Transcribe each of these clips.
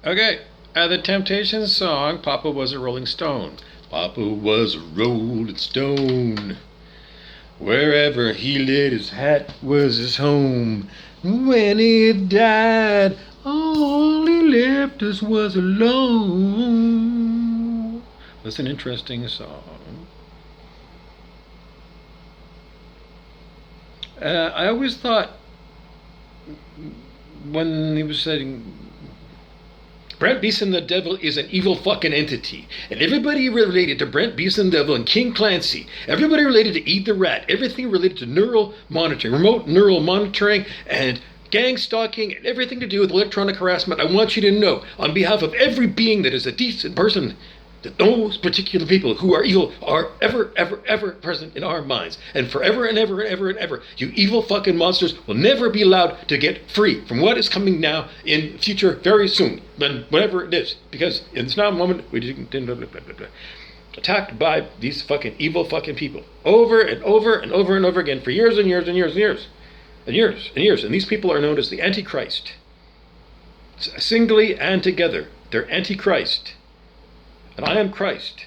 Okay, the Temptations song, Papa Was a Rolling Stone. Papa was a rolling stone. Wherever he lit his hat was his home. When he died, all he left us was alone. That's an interesting song. I always thought when he was saying Brent Beeson the Devil is an evil fucking entity. And everybody related to Brent Beeson the Devil and King Clancy, everybody related to Eat the Rat, everything related to neural monitoring, remote neural monitoring, and gang stalking, and everything to do with electronic harassment, I want you to know, on behalf of every being that is a decent person, that those particular people who are evil are ever, ever, ever present in our minds. And forever and ever and ever and ever, you evil fucking monsters will never be allowed to get free from what is coming now in future very soon. Whenever it is. Because in this now moment, we attacked by these fucking evil fucking people. Over and over and over and over again for years and years and years and years. And years and years. And these people are known as the Antichrist. Singly and together. They're Antichrist. And I am Christ,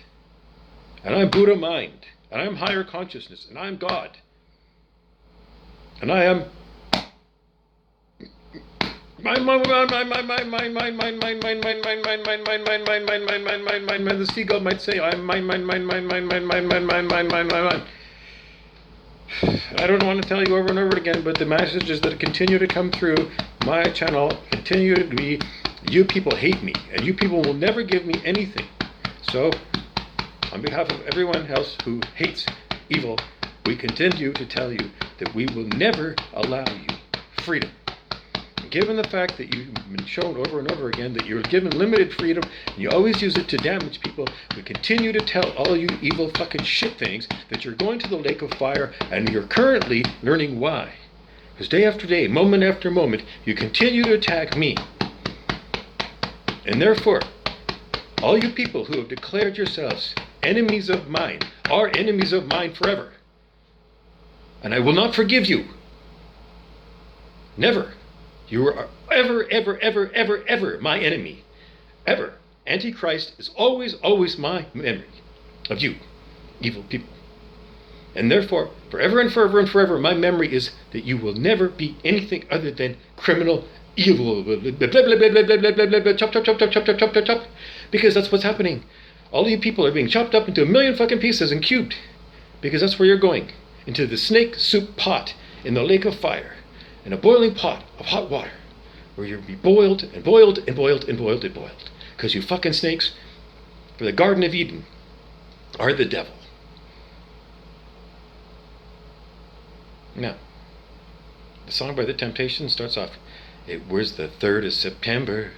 and I'm Buddha mind, and I'm higher consciousness, and I'm God, and I am the seagull might say I'm mind. I don't want to tell you over and over again, but the messages that continue to come through my channel continue to be, you people hate me, and you people will never give me anything. So, on behalf of everyone else who hates evil, we continue to tell you that we will never allow you freedom. Given the fact that you've been shown over and over again that you're given limited freedom and you always use it to damage people, we continue to tell all you evil fucking shit things that you're going to the lake of fire, and you're currently learning why. Because day after day, moment after moment, you continue to attack me. And therefore, all you people who have declared yourselves enemies of mine are enemies of mine forever. And I will not forgive you. Never. You are ever, ever, ever, ever, ever my enemy. Ever. Antichrist is always, always my memory of you, evil people. And therefore, forever and forever and forever, my memory is that you will never be anything other than criminal, evil, blah, blah, blah, blah, blah, blah, blah, blah, blah, blah, chop, chop, chop, chop, chop, chop, chop, chop, chop. Because that's what's happening. All you people are being chopped up into a million fucking pieces and cubed. Because that's where you're going. Into the snake soup pot in the lake of fire. In a boiling pot of hot water. Where you'll be boiled and boiled and boiled and boiled and boiled. Because you fucking snakes, for the Garden of Eden, are the devil. Now, the song by The Temptations starts off, it was the 3rd of September.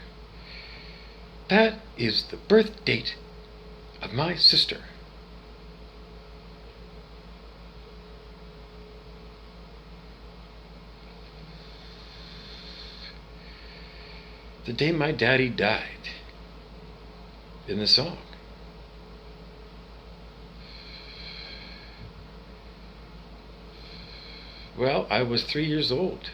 That is the birth date of my sister. The day my daddy died. In the song. Well, I was 3 years old.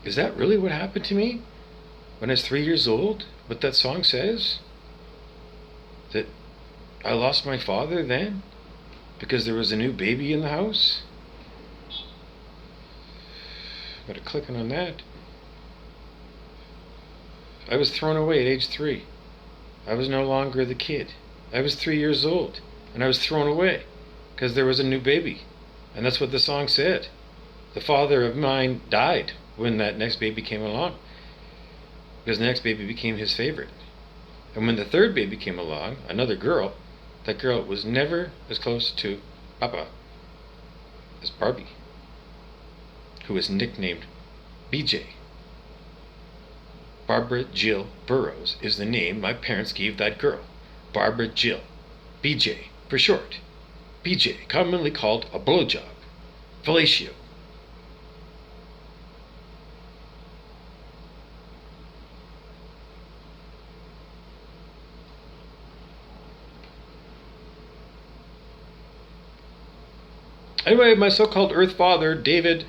Is that really what happened to me when I was 3 years old? What that song says? That I lost my father then? Because there was a new baby in the house? Better clicking on that. I was thrown away at age 3. I was no longer the kid. I was 3 years old, and I was thrown away because there was a new baby. And that's what the song said. The father of mine died when that next baby came along, because the next baby became his favorite. And when the third baby came along, another girl, that girl was never as close to Papa as Barbie, who was nicknamed BJ. Barbara Jill Burroughs is the name my parents gave that girl. Barbara Jill. BJ for short. BJ, commonly called a blowjob. Fellatio. Anyway, my so-called Earth Father, David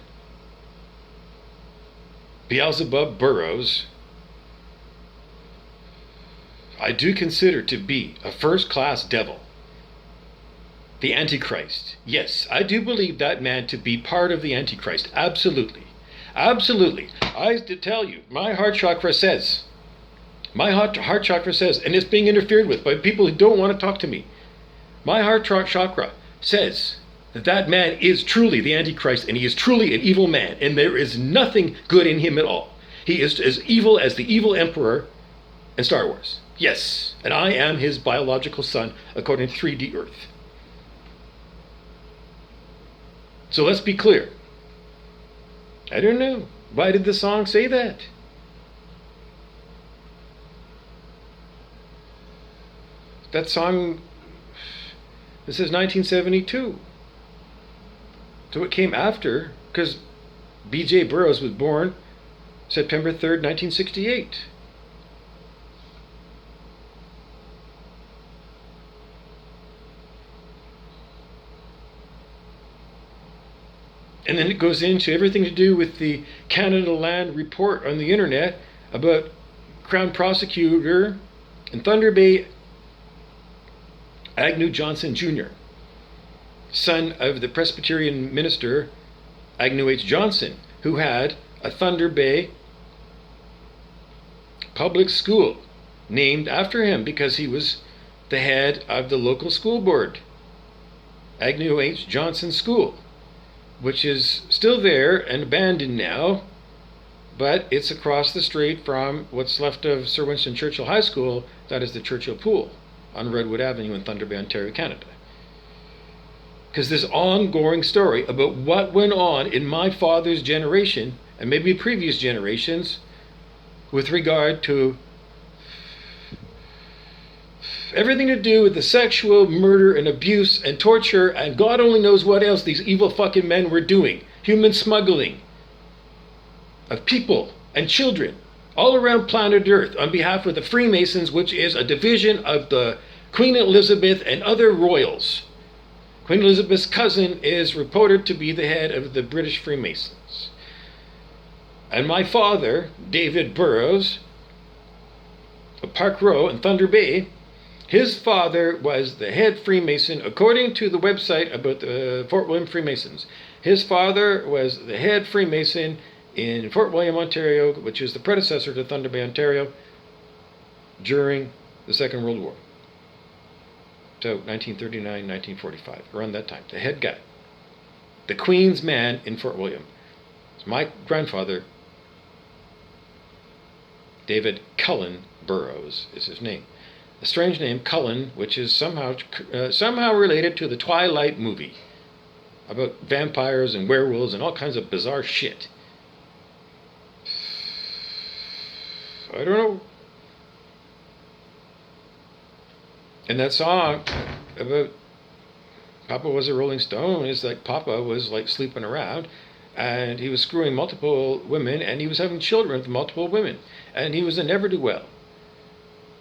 Beelzebub Burroughs, I do consider to be a first-class devil. The Antichrist. Yes, I do believe that man to be part of the Antichrist. Absolutely. Absolutely. I tell you, my heart chakra says, and it's being interfered with by people who don't want to talk to me. My heart chakra says that that man is truly the Antichrist, and he is truly an evil man, and there is nothing good in him at all. He is as evil as the evil emperor in Star Wars. Yes, and I am his biological son according to 3D Earth. So let's be clear. I don't know. Why did the song say that? That song, this is 1972. So it came after, because B.J. Burroughs was born September 3rd, 1968. And then it goes into everything to do with the Canada Land report on the internet about Crown Prosecutor in Thunder Bay Agnew Johnson Jr., son of the Presbyterian minister Agnew H. Johnson, who had a Thunder Bay public school named after him because he was the head of the local school board, Agnew H. Johnson School, which is still there and abandoned now, but it's across the street from what's left of Sir Winston Churchill High School, that is the Churchill Pool on Redwood Avenue in Thunder Bay, Ontario, Canada. Because this ongoing story about what went on in my father's generation, and maybe previous generations, with regard to everything to do with the sexual murder and abuse and torture and God only knows what else these evil fucking men were doing. Human smuggling of people and children all around planet Earth on behalf of the Freemasons, which is a division of the Queen Elizabeth and other royals. Queen Elizabeth's cousin is reported to be the head of the British Freemasons. And my father, David Burroughs, of Park Row in Thunder Bay, his father was the head Freemason, according to the website about the Fort William Freemasons. His father was the head Freemason in Fort William, Ontario, which is the predecessor to Thunder Bay, Ontario, during the Second World War. So 1939, 1945, around that time. The head guy. The Queen's man in Fort William. It's my grandfather, David Cullen Burroughs is his name. A strange name, Cullen, which is somehow related to the Twilight movie about vampires and werewolves and all kinds of bizarre shit. I don't know. And that song about Papa was a Rolling Stone is like Papa was like sleeping around and he was screwing multiple women and he was having children with multiple women and he was a never-do-well.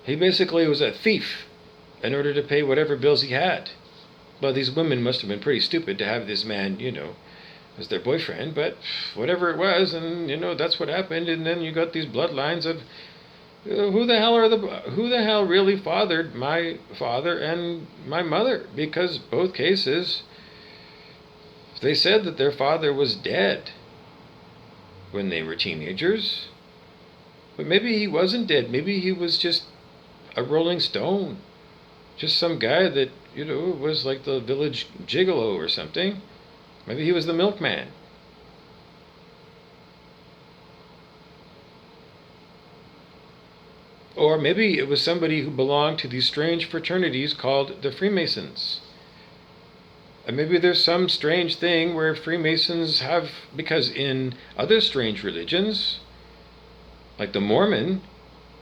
He basically was a thief in order to pay whatever bills he had. Well, these women must have been pretty stupid to have this man, as their boyfriend, but whatever it was, and, that's what happened, and then you got these bloodlines of who the hell really fathered my father and my mother, because both cases, they said that their father was dead when they were teenagers, but maybe he wasn't dead, maybe he was just a Rolling Stone, just some guy that, was like the village gigolo or something. Maybe he was the milkman. Or maybe it was somebody who belonged to these strange fraternities called the Freemasons. And maybe there's some strange thing where Freemasons have, because in other strange religions, like the Mormon,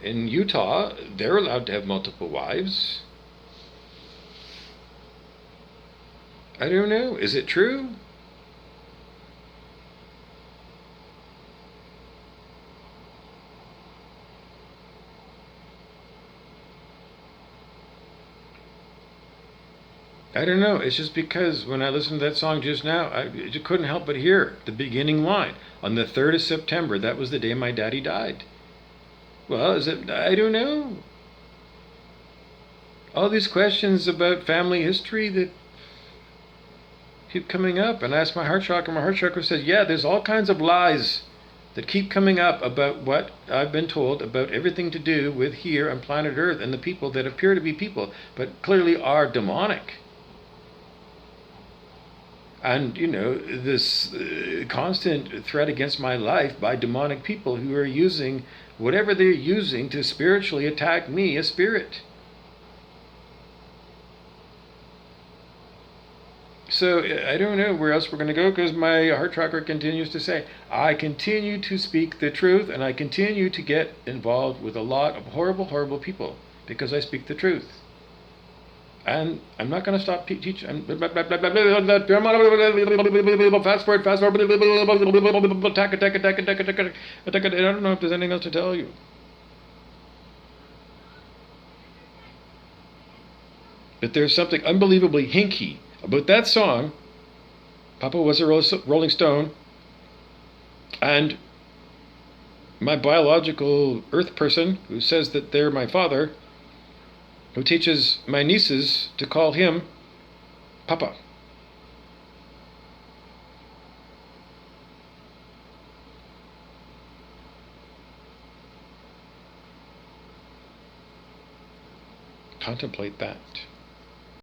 in Utah, they're allowed to have multiple wives. I don't know. Is it true? I don't know. It's just because when I listened to that song just now, I just couldn't help but hear the beginning line. On the 3rd of September, that was the day my daddy died. Well, is it? I don't know. All these questions about family history that keep coming up, and I asked my heart chakra. My heart chakra says, yeah, there's all kinds of lies that keep coming up about what I've been told about everything to do with here on planet Earth and the people that appear to be people, but clearly are demonic. And, this constant threat against my life by demonic people who are using whatever they're using to spiritually attack me, a spirit. So I don't know where else we're going to go, because my heart chakra continues to say, I continue to speak the truth, and I continue to get involved with a lot of horrible, horrible people because I speak the truth. And I'm not going to stop teaching. Fast forward. Attack. I don't know if there's anything else to tell you. But there's something unbelievably hinky about that song. Papa was a Rolling Stone, and my biological earth person who says that they're my father, who teaches my nieces to call him Papa. Contemplate that.